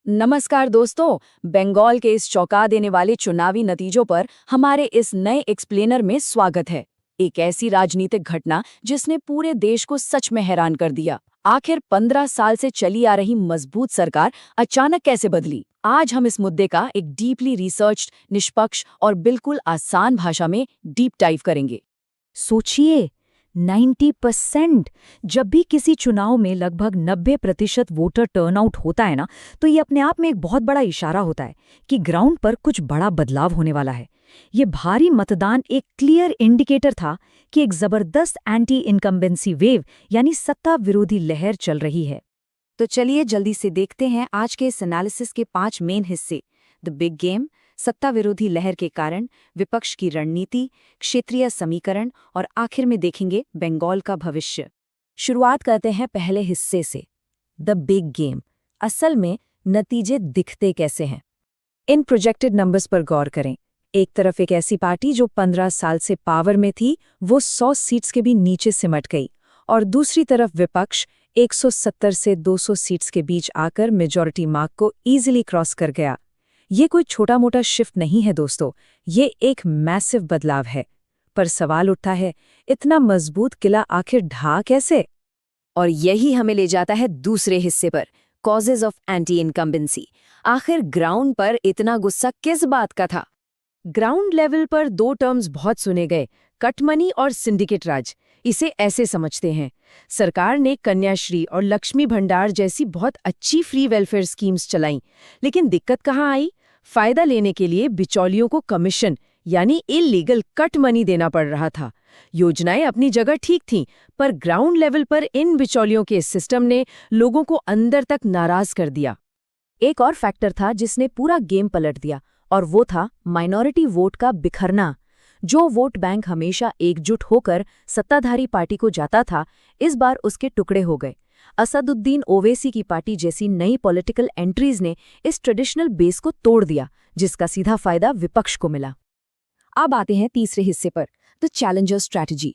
नमस्कार दोस्तों। बंगाल के इस चौंका देने वाले चुनावी नतीजों पर हमारे इस नए एक्सप्लेनर में स्वागत है। एक ऐसी राजनीतिक घटना जिसने पूरे देश को सच में हैरान कर दिया। आखिर 15 साल से चली आ रही मजबूत सरकार अचानक कैसे बदली? आज हम इस मुद्दे का एक डीपली रिसर्च्ड, निष्पक्ष और बिल्कुल आसान भाषा में डीप डाइव करेंगे। सोचिए, 90%। जब भी किसी चुनाव में लगभग 90% वोटर टर्नआउट होता है ना, तो ये अपने आप में एक बहुत बड़ा इशारा होता है कि ग्राउंड पर कुछ बड़ा बदलाव होने वाला है। ये भारी मतदान एक क्लियर इंडिकेटर था कि एक जबरदस्त एंटी इनकम्बेंसी वेव यानी सत्ता विरोधी लहर चल रही है। तो चलिए जल्दी से देखते हैं आज के इस एनालिसिस के 5 मेन हिस्से। द बिग गेम, सत्ता विरोधी लहर के कारण, विपक्ष की रणनीति, क्षेत्रीय समीकरण और आखिर में देखेंगे बंगाल का भविष्य। शुरुआत करते हैं पहले हिस्से से, द बिग गेम। असल में नतीजे दिखते कैसे हैं? इन प्रोजेक्टेड नंबर्स पर गौर करें। एक तरफ एक ऐसी पार्टी जो 15 साल से पावर में थी, वो 100 सीट्स के भी नीचे सिमट गई, और दूसरी तरफ विपक्ष 170 से 200 सीट्स के बीच आकर मेजॉरिटी मार्क को ईजिली क्रॉस कर गया। ये कोई छोटा मोटा शिफ्ट नहीं है दोस्तों, ये एक मैसिव बदलाव है। पर सवाल उठता है, इतना मजबूत किला आखिर ढहा कैसे? और यही हमें ले जाता है दूसरे हिस्से पर, कॉजेज ऑफ एंटी इनकम्बेंसी। आखिर ग्राउंड पर इतना गुस्सा किस बात का था? ग्राउंड लेवल पर 2 टर्म्स बहुत सुने गए, कट मनी और सिंडिकेट राज। इसे ऐसे समझते हैं, सरकार ने कन्याश्री और लक्ष्मी भंडार जैसी बहुत अच्छी फ्री वेलफेयर स्कीम्स चलाईं, लेकिन दिक्कत कहाँ आई? फायदा लेने के लिए बिचौलियों को कमीशन यानी इलीगल कट मनी देना पड़ रहा था। योजनाएं अपनी जगह ठीक थीं, पर ग्राउंड लेवल पर इन बिचौलियों के सिस्टम ने लोगों को अंदर तक नाराज कर दिया। एक और फैक्टर था जिसने पूरा गेम पलट दिया, और वो था माइनॉरिटी वोट का बिखरना। जो वोट बैंक हमेशा एकजुट होकर सत्ताधारी पार्टी को जाता था, इस बार उसके टुकड़े हो गए। असदुद्दीन ओवैसी की पार्टी जैसी नई पॉलिटिकल एंट्रीज ने इस ट्रेडिशनल बेस को तोड़ दिया, जिसका सीधा फायदा विपक्ष को मिला। अब आते हैं तीसरे हिस्से पर, द चैलेंजर स्ट्रैटेजी।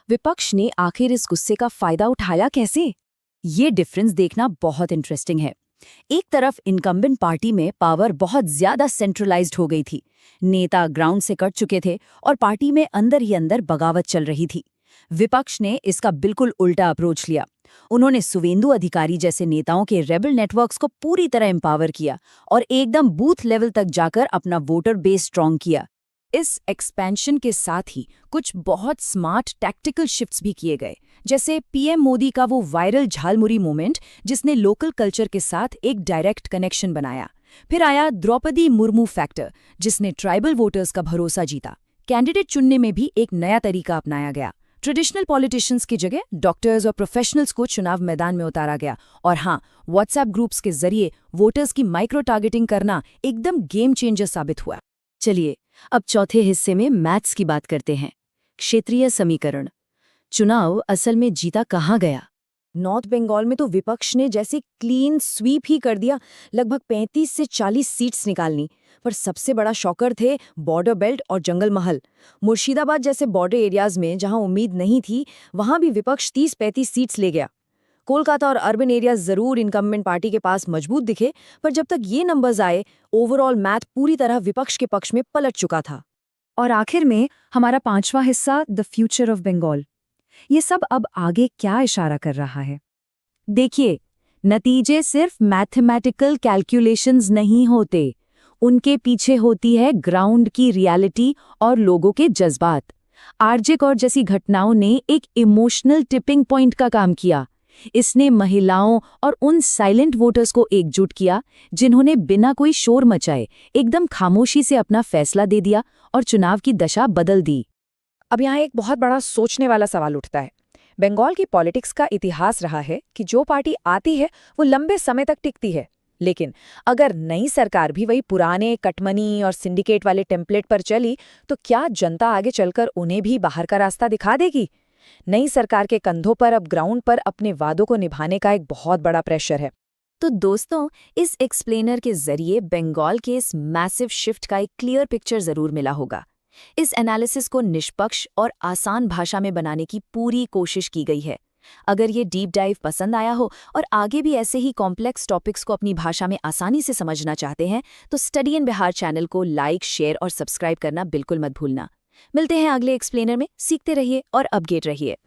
विपक्ष ने आखिर इस गुस्से का फायदा उठाया कैसे? ये डिफरेंस देखना बहुत इंटरेस्टिंग है। एक तरफ इनकम्बेंट पार्टी में पावर बहुत ज्यादा सेंट्रलाइज्ड हो गई थी, नेता ग्राउंड से कट चुके थे और पार्टी में अंदर ही अंदर बगावत चल रही थी। विपक्ष ने इसका बिल्कुल उल्टा अप्रोच लिया। उन्होंने सुवेंदु अधिकारी जैसे नेताओं के रेबल नेटवर्क्स को पूरी तरह एम्पावर किया और एकदम बूथ लेवल तक जाकर अपना वोटर बेस स्ट्रॉन्ग किया। इस एक्सपेंशन के साथ ही कुछ बहुत स्मार्ट टैक्टिकल शिफ्ट्स भी किए गए, जैसे पीएम मोदी का वो वायरल झालमुरी मूवमेंट जिसने लोकल कल्चर के साथ एक डायरेक्ट कनेक्शन बनाया। फिर आया द्रौपदी मुर्मू फैक्टर, जिसने ट्राइबल वोटर्स का भरोसा जीता। कैंडिडेट चुनने में भी एक नया तरीका अपनाया गया। ट्रेडिशनल पॉलिटिशियंस की जगह डॉक्टर्स और प्रोफेशनल्स को चुनाव मैदान में उतारा गया। और हाँ, व्हाट्सएप ग्रुप्स के जरिए वोटर्स की माइक्रो टारगेटिंग करना एकदम गेम चेंजर साबित हुआ। चलिए अब चौथे हिस्से में मैथ्स की बात करते हैं, क्षेत्रीय समीकरण। चुनाव असल में जीता कहाँ गया? नॉर्थ बंगाल में तो विपक्ष ने जैसे क्लीन स्वीप ही कर दिया, लगभग 35 से 40 सीट्स निकालनी। पर सबसे बड़ा शॉकर थे बॉर्डर बेल्ट और जंगल महल। मुर्शिदाबाद जैसे बॉर्डर एरियाज में जहां उम्मीद नहीं थी, वहां भी विपक्ष 30-35 सीट्स ले गया। कोलकाता और अर्बन एरियाज जरूर इनकम्बेंट पार्टी के पास मजबूत दिखे, पर जब तक ये नंबर्स आए, ओवरऑल मैथ पूरी तरह विपक्ष के पक्ष में पलट चुका था। और आखिर में हमारा 5वां हिस्सा, द फ्यूचर ऑफ बंगाल। ये सब अब आगे क्या इशारा कर रहा है? देखिए, नतीजे सिर्फ मैथमेटिकल कैलकुलेशंस नहीं होते, उनके पीछे होती है ग्राउंड की रियलिटी और लोगों के जज्बात। आरजे कौर जैसी घटनाओं ने एक इमोशनल टिपिंग पॉइंट का काम किया। इसने महिलाओं और उन साइलेंट वोटर्स को एकजुट किया जिन्होंने बिना कोई शोर मचाए एकदम खामोशी से अपना फैसला दे दिया और चुनाव की दशा बदल दी। अब यहाँ एक बहुत बड़ा सोचने वाला सवाल उठता है। बंगाल की पॉलिटिक्स का इतिहास रहा है कि जो पार्टी आती है वो लंबे समय तक टिकती है, लेकिन अगर नई सरकार भी वही पुराने कटमनी और सिंडिकेट वाले टेम्पलेट पर चली, तो क्या जनता आगे चलकर उन्हें भी बाहर का रास्ता दिखा देगी? नई सरकार के कंधों पर अब ग्राउंड पर अपने वादों को निभाने का एक बहुत बड़ा प्रेशर है। तो दोस्तों, इस एक्सप्लेनर के जरिए बंगाल के इस मैसिव शिफ्ट का एक क्लियर पिक्चर जरूर मिला होगा। इस एनालिसिस को निष्पक्ष और आसान भाषा में बनाने की पूरी कोशिश की गई है। अगर ये डीप डाइव पसंद आया हो और आगे भी ऐसे ही कॉम्प्लेक्स टॉपिक्स को अपनी भाषा में आसानी से समझना चाहते हैं तो स्टडी इन बिहार चैनल को लाइक, शेयर और सब्सक्राइब करना बिल्कुल मत भूलना। मिलते हैं अगले एक्सप्लेनर में। सीखते रहिए और अपडेट रहिए।